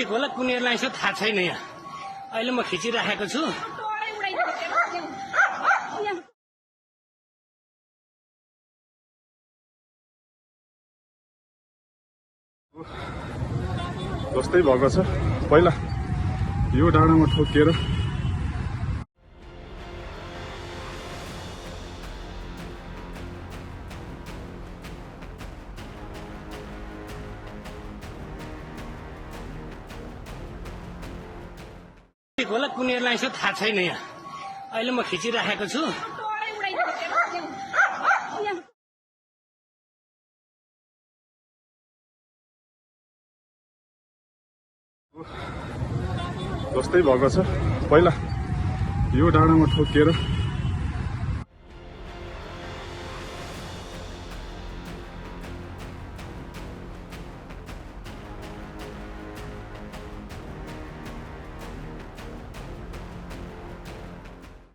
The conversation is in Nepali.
होला कुन एयरलाइन्स हो थाहा छैन। यहाँ अहिले म खिचिराखेको छु। जस्तै भएको छ पहिला यो डाँडामा ठोकिएर होला कुन एयरलाइन्स हो थाहा छैन। यहाँ अहिले म खिचिराखेको छु। जस्तै भएको छ पहिला यो डाँडामा ठोकिएर